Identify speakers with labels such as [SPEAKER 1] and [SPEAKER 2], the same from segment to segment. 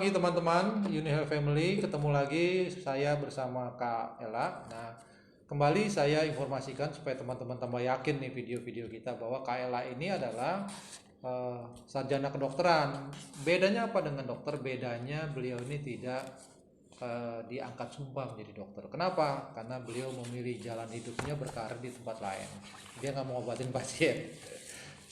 [SPEAKER 1] pagi teman-teman Unihealth Family, ketemu lagi saya bersama Kak Ella. Nah, kembali saya informasikan supaya teman-teman tambah yakin nih video-video kita bahwa Kak Ella ini adalah sarjana kedokteran. Bedanya apa dengan dokter? Bedanya beliau ini tidak diangkat sumpah menjadi dokter. Kenapa? Karena beliau memilih jalan hidupnya berkarir di tempat lain. Dia nggak mau obatin pasien.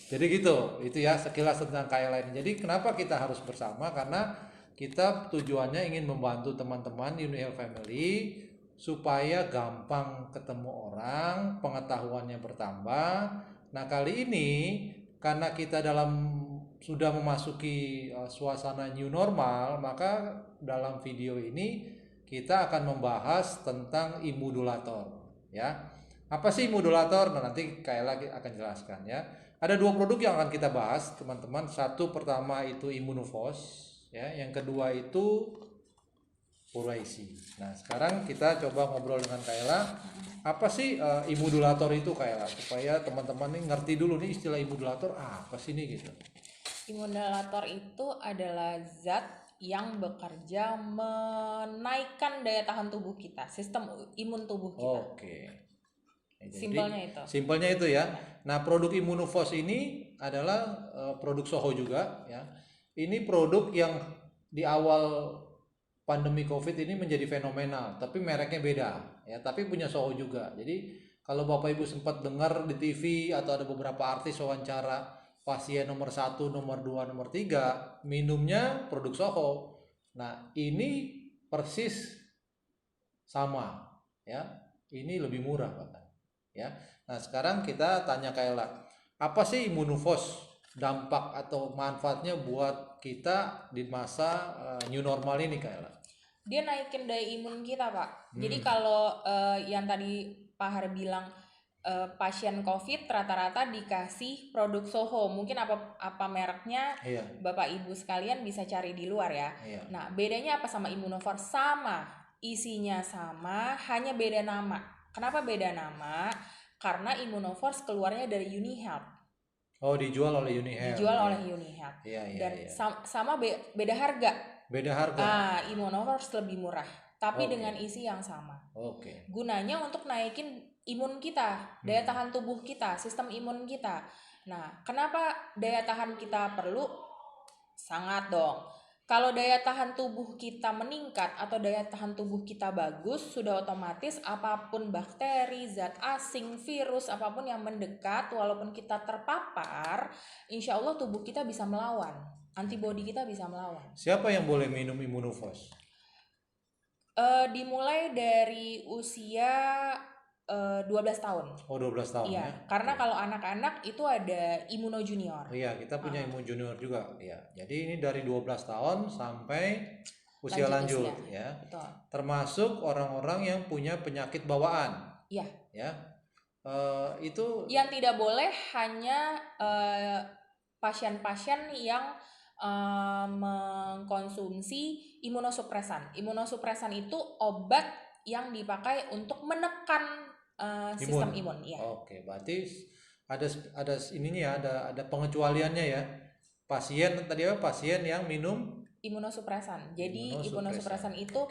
[SPEAKER 1] Jadi gitu, itu ya sekilas tentang KLN. Jadi kenapa kita harus bersama? Karena kita tujuannya ingin membantu teman-teman Unihealth Family supaya gampang ketemu orang, pengetahuannya bertambah. Nah kali ini karena kita sudah memasuki suasana new normal, maka dalam video ini kita akan membahas tentang immodulator, ya. Apa sih immodulator? Nah, nanti Kayla akan jelaskan ya. Ada dua produk yang akan kita bahas, teman-teman. Satu pertama itu Immunovos, ya. Yang kedua itu Puraisi. Nah, sekarang kita coba ngobrol dengan Kayla. Apa sih immodulator itu, Kayla? Supaya teman-teman nih ngerti dulu nih istilah immodulator apa sih nih gitu.
[SPEAKER 2] Immodulator itu adalah zat yang bekerja menaikkan daya tahan tubuh kita, sistem imun tubuh kita.
[SPEAKER 1] Oke.
[SPEAKER 2] Simpelnya itu
[SPEAKER 1] ya. Nah, produk Immunovos ini adalah produk Soho juga ya. Ini produk yang di awal pandemi Covid ini menjadi fenomenal, tapi mereknya beda ya, tapi punya Soho juga. Jadi kalau Bapak Ibu sempat dengar di TV atau ada beberapa artis wawancara pasien nomor 1, nomor 2, nomor 3 minumnya produk Soho. Nah, ini persis sama ya. Ini lebih murah bahkan. Ya. Nah, sekarang kita tanya Kayla, apa sih Immunovos? Dampak atau manfaatnya buat kita di masa new normal ini, Kayla?
[SPEAKER 2] Dia naikin daya imun kita, Pak. Jadi kalau yang tadi Pak Har bilang pasien COVID rata-rata dikasih produk Soho. Mungkin apa mereknya,
[SPEAKER 1] Iya.
[SPEAKER 2] Bapak Ibu sekalian bisa cari di luar ya.
[SPEAKER 1] Iya.
[SPEAKER 2] Nah, bedanya apa sama Immunovor? Sama, isinya sama, hanya beda nama. Kenapa beda nama? Karena Immunovor keluarnya dari Unihealth.
[SPEAKER 1] Oh, dijual oleh Unihealth. Iya.
[SPEAKER 2] Dan sama beda harga.
[SPEAKER 1] Beda harga.
[SPEAKER 2] Immunovor lebih murah, tapi dengan isi yang sama.
[SPEAKER 1] Oke.
[SPEAKER 2] Gunanya untuk naikin imun kita, daya tahan tubuh kita, sistem imun kita. Nah, kenapa daya tahan kita perlu? Sangat dong. Kalau daya tahan tubuh kita meningkat atau daya tahan tubuh kita bagus, sudah otomatis apapun bakteri, zat asing, virus, apapun yang mendekat, walaupun kita terpapar, insya Allah tubuh kita bisa melawan. Antibodi kita bisa melawan.
[SPEAKER 1] Siapa yang boleh minum Immunovos?
[SPEAKER 2] Dimulai dari usia 12 tahun.
[SPEAKER 1] Oh, 12 tahun
[SPEAKER 2] iya,
[SPEAKER 1] ya.
[SPEAKER 2] Karena kalau anak-anak itu ada Immuno Junior.
[SPEAKER 1] Iya, kita punya Immuno Junior juga. Ya. Jadi ini dari 12 tahun sampai usia lanjut ya.
[SPEAKER 2] Betul.
[SPEAKER 1] Termasuk orang-orang yang punya penyakit bawaan.
[SPEAKER 2] Iya.
[SPEAKER 1] Ya. Itu
[SPEAKER 2] yang tidak boleh hanya pasien-pasien yang mengkonsumsi imunosupresan. Imunosupresan itu obat yang dipakai untuk menekan sistem imun. Ya.
[SPEAKER 1] Oke, berarti ada ininya ya, ada pengecualiannya ya. Pasien yang minum
[SPEAKER 2] imunosupresan. Jadi imunosupresan itu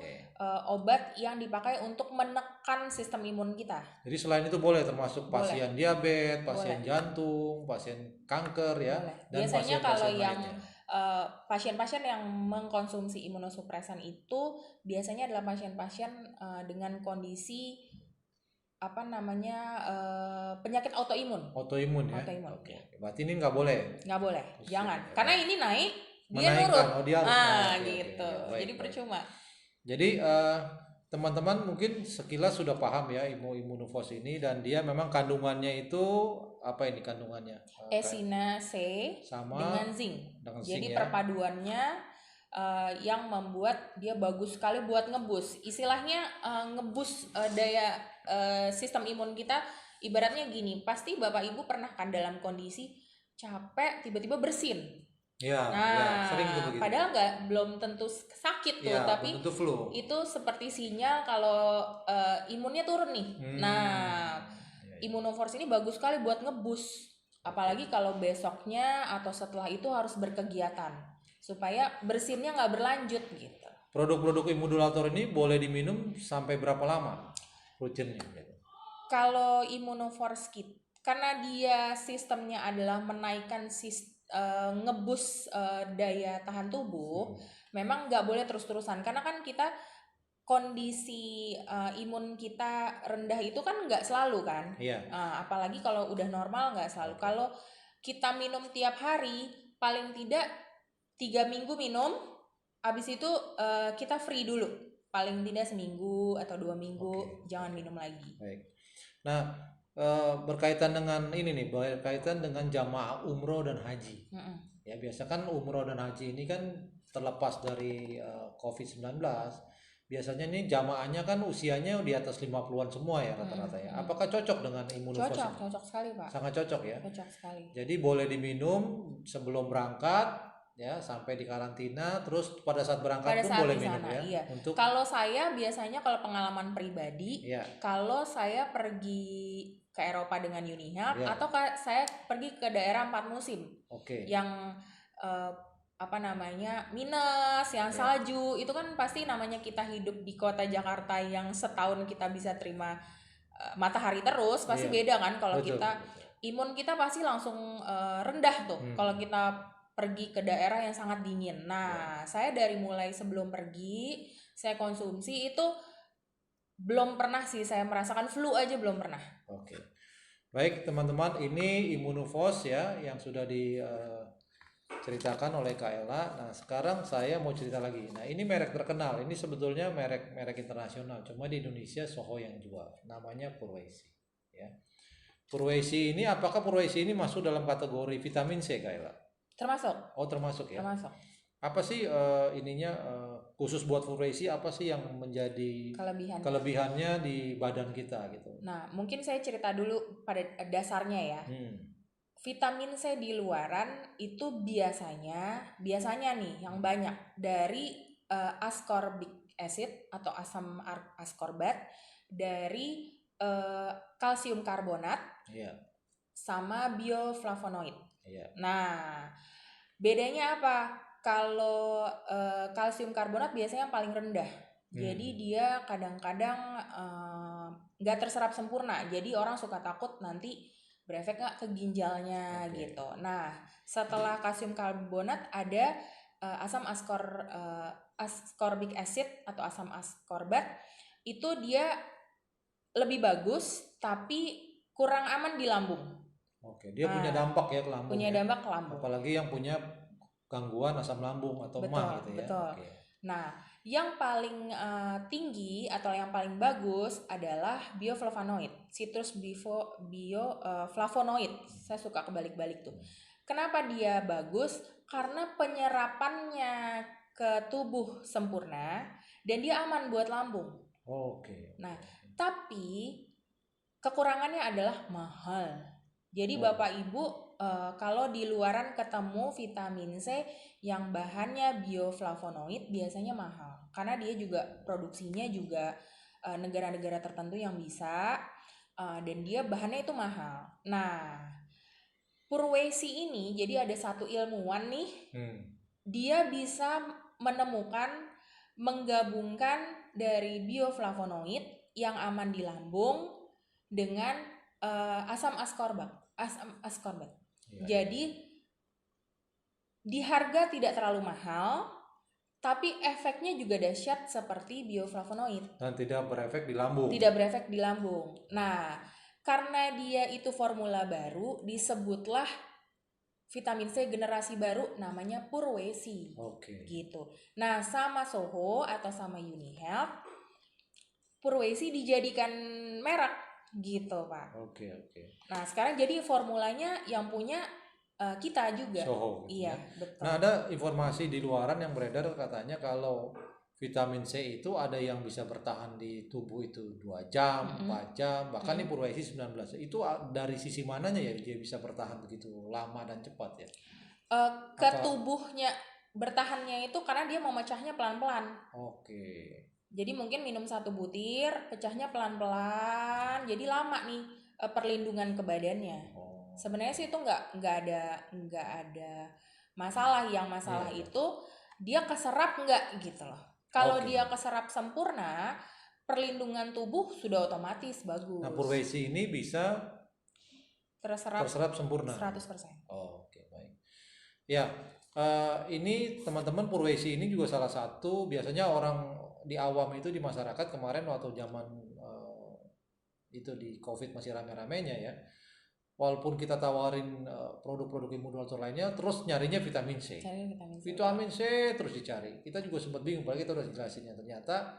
[SPEAKER 2] obat yang dipakai untuk menekan sistem imun kita.
[SPEAKER 1] Jadi selain itu boleh termasuk pasien diabetes, pasien jantung, pasien kanker ya.
[SPEAKER 2] Dan biasanya kalau yang pasien-pasien yang mengkonsumsi imunosupresan itu biasanya adalah pasien-pasien dengan kondisi penyakit autoimun.
[SPEAKER 1] Autoimun ya. Oke. Berarti ini nggak boleh.
[SPEAKER 2] Nggak boleh. Jangan. Karena ini naik, dia
[SPEAKER 1] nurut.
[SPEAKER 2] Dia gitu. Jadi percuma.
[SPEAKER 1] Jadi teman-teman mungkin sekilas sudah paham ya Immunovos ini, dan dia memang kandungannya itu apa ini kandungannya?
[SPEAKER 2] Esina C dengan zinc. Jadi perpaduannya yang membuat dia bagus sekali buat ngebus. Istilahnya ngebus daya sistem imun kita. Ibaratnya gini, pasti Bapak Ibu pernah kan dalam kondisi capek tiba-tiba bersin.
[SPEAKER 1] Ya, sering tuh begitu.
[SPEAKER 2] Padahal belum tentu sakit tuh, tapi
[SPEAKER 1] tentu flu.
[SPEAKER 2] Itu seperti sinyal kalau imunnya turun nih. Immunovors ini bagus sekali buat ngebus. Apalagi kalau besoknya atau setelah itu harus berkegiatan. supaya bersinnya nggak berlanjut gitu.
[SPEAKER 1] Produk-produk immodulator ini boleh diminum sampai berapa lama rutinnya?
[SPEAKER 2] Kalau Immunoforce Kit, karena dia sistemnya adalah menaikkan ngebus daya tahan tubuh, memang nggak boleh terus-terusan. Karena kan kita kondisi imun kita rendah itu kan nggak selalu kan.
[SPEAKER 1] Iya.
[SPEAKER 2] Apalagi kalau udah normal nggak selalu. Kalau kita minum tiap hari, paling tidak 3 minggu minum, habis itu kita free dulu. Paling tidak seminggu atau 2 minggu, jangan minum lagi.
[SPEAKER 1] Baik. Nah, berkaitan dengan ini nih, berkaitan dengan jamaah umroh dan haji. Ya, biasa kan umroh dan haji ini kan terlepas dari COVID-19, biasanya nih jamaahnya kan usianya di atas 50-an semua ya rata-rata ya. Apakah cocok dengan Immunoforce?
[SPEAKER 2] Cocok sekali, Pak.
[SPEAKER 1] Sangat cocok ya.
[SPEAKER 2] Cocok sekali.
[SPEAKER 1] Jadi boleh diminum sebelum berangkat ya, sampai di karantina, terus pada saat berangkat pun boleh minum ya.
[SPEAKER 2] Iya. Untuk kalau saya biasanya, kalau pengalaman pribadi, kalau saya pergi ke Eropa dengan Unihealth, atau saya pergi ke daerah 4 musim, yang minus, yang salju, itu kan pasti namanya kita hidup di kota Jakarta yang setahun kita bisa terima matahari terus, pasti beda kan. Kalau kita imun kita pasti langsung rendah tuh kalau kita pergi ke daerah yang sangat dingin. Nah, saya dari mulai sebelum pergi, saya konsumsi itu belum pernah sih saya merasakan flu aja, belum pernah.
[SPEAKER 1] Oke. Baik teman-teman, ini Immunoforce ya yang sudah diceritakan oleh Kak Ella. Nah, sekarang saya mau cerita lagi. Nah, ini merek terkenal. Ini sebetulnya merek internasional. Cuma di Indonesia Soho yang jual. Namanya Purwesi. Ya. Purwesi ini, apakah Purwesi ini masuk dalam kategori vitamin C, Kak Ella?
[SPEAKER 2] Termasuk.
[SPEAKER 1] Oh, termasuk ya.
[SPEAKER 2] Termasuk.
[SPEAKER 1] Apa sih khusus buat Purwesi, apa sih yang menjadi kelebihannya di badan kita gitu?
[SPEAKER 2] Nah, mungkin saya cerita dulu pada dasarnya ya. Vitamin C di luaran itu biasanya nih yang banyak dari ascorbic acid atau asam ascorbat, dari kalsium karbonat, sama bioflavonoid. Nah, bedanya apa? Kalau kalsium karbonat biasanya yang paling rendah, jadi dia kadang-kadang nggak terserap sempurna, jadi orang suka takut nanti berefek nggak ke ginjalnya gitu. Nah, setelah kalsium karbonat ada asam ascorbic acid atau asam ascorbat, itu dia lebih bagus tapi kurang aman di lambung.
[SPEAKER 1] Dia punya dampak ya ke lambung.
[SPEAKER 2] Punya dampak ke lambung.
[SPEAKER 1] Apalagi yang punya gangguan asam lambung atau mah gitu ya. Betul.
[SPEAKER 2] Nah, yang paling tinggi atau yang paling bagus adalah bioflavonoid, citrus bioflavonoid. Saya suka kebalik-balik tuh. Kenapa dia bagus? Karena penyerapannya ke tubuh sempurna dan dia aman buat lambung. Nah, tapi kekurangannya adalah mahal. Jadi Bapak Ibu, kalau di luaran ketemu vitamin C yang bahannya bioflavonoid biasanya mahal, karena dia juga produksinya juga negara-negara tertentu yang bisa, dan dia bahannya itu mahal. Nah, Purwesi ini, jadi ada satu ilmuwan nih, dia bisa menggabungkan dari bioflavonoid yang aman di lambung dengan asam ascorbat. Jadi di harga tidak terlalu mahal, tapi efeknya juga dahsyat seperti bioflavonoid.
[SPEAKER 1] Dan tidak berefek di lambung.
[SPEAKER 2] Tidak berefek di lambung. Nah, karena dia itu formula baru, disebutlah vitamin C generasi baru, namanya Purwesi. Gitu. Nah, sama Soho atau sama Unihealth, Purwesi dijadikan merek gitu, Pak. Nah, sekarang jadi formulanya yang punya kita juga.
[SPEAKER 1] Soho.
[SPEAKER 2] Iya, betul.
[SPEAKER 1] Nah, ada informasi di luaran yang beredar katanya kalau vitamin C itu ada yang bisa bertahan di tubuh itu 2 jam, 4 jam, bahkan di Purwesi 19. Itu dari sisi mananya ya dia bisa bertahan begitu lama dan cepat ya?
[SPEAKER 2] Ke tubuhnya bertahannya itu karena dia memecahnya pelan-pelan. Jadi mungkin minum 1 butir, pecahnya pelan-pelan, jadi lama nih perlindungan ke badannya. Sebenarnya sih itu nggak ada masalah
[SPEAKER 1] Iya.
[SPEAKER 2] itu dia keserap nggak gitu loh. Kalau
[SPEAKER 1] Oke.
[SPEAKER 2] dia keserap sempurna, perlindungan tubuh sudah otomatis
[SPEAKER 1] Nah,
[SPEAKER 2] bagus,
[SPEAKER 1] Purwesi ini bisa
[SPEAKER 2] terserap
[SPEAKER 1] terserap sempurna.
[SPEAKER 2] 100%.
[SPEAKER 1] Oh, oke, baik. Ya, ini teman-teman, Purwesi ini juga salah satu biasanya orang di awam itu di masyarakat kemarin waktu zaman itu di COVID masih rame-ramenya ya. Walaupun kita tawarin produk-produk imunologi lainnya, terus nyarinya vitamin C.
[SPEAKER 2] Cari vitamin C.
[SPEAKER 1] Vitamin C terus dicari. Kita juga sempat bingung, padahal kita udah jelasinnya. Ternyata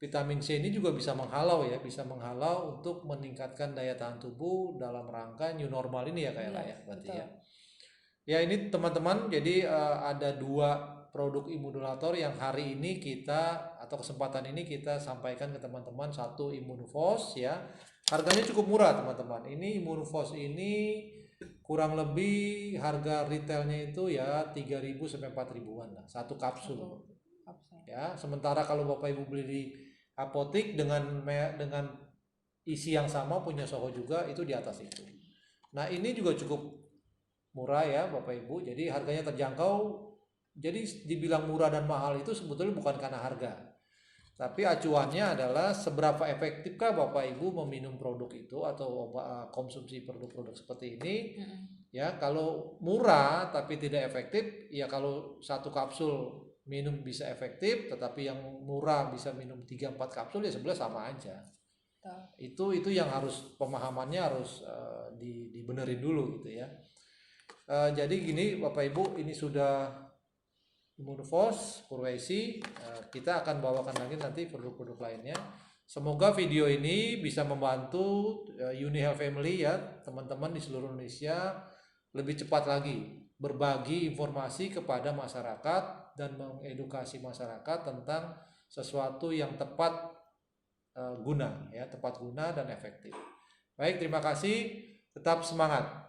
[SPEAKER 1] vitamin C ini juga bisa menghalau ya, bisa menghalau untuk meningkatkan daya tahan tubuh dalam rangka new normal ini ya kayak
[SPEAKER 2] Iya,
[SPEAKER 1] ya, berarti
[SPEAKER 2] betul.
[SPEAKER 1] ya. Ya ini teman-teman, jadi ada 2 produk imunomodulator yang hari ini kita atau kesempatan ini kita sampaikan ke teman-teman. Satu Immunofos ya, harganya cukup murah teman-teman. Ini Immunofos ini kurang lebih harga retailnya itu ya 3.000 sampai 4.000-an lah satu kapsul ya. Sementara kalau Bapak Ibu beli di apotik dengan isi yang sama punya Soho juga itu di atas itu. Nah ini juga cukup murah ya Bapak Ibu, jadi harganya terjangkau. Jadi dibilang murah dan mahal itu sebetulnya bukan karena harga, tapi acuannya adalah seberapa efektifkah Bapak Ibu meminum produk itu atau konsumsi produk-produk seperti ini. Ya kalau murah tapi tidak efektif, ya kalau satu kapsul minum bisa efektif, tetapi yang murah bisa minum 3-4 kapsul ya sebenarnya sama aja. Itu yang harus pemahamannya harus dibenerin dulu gitu ya. Jadi gini Bapak Ibu, ini sudah Immunofos, Purwesi, kita akan bawakan lagi nanti produk-produk lainnya. Semoga video ini bisa membantu Uni Health Family ya, teman-teman di seluruh Indonesia lebih cepat lagi berbagi informasi kepada masyarakat dan mengedukasi masyarakat tentang sesuatu yang tepat guna ya, tepat guna dan efektif. Baik, terima kasih, tetap semangat.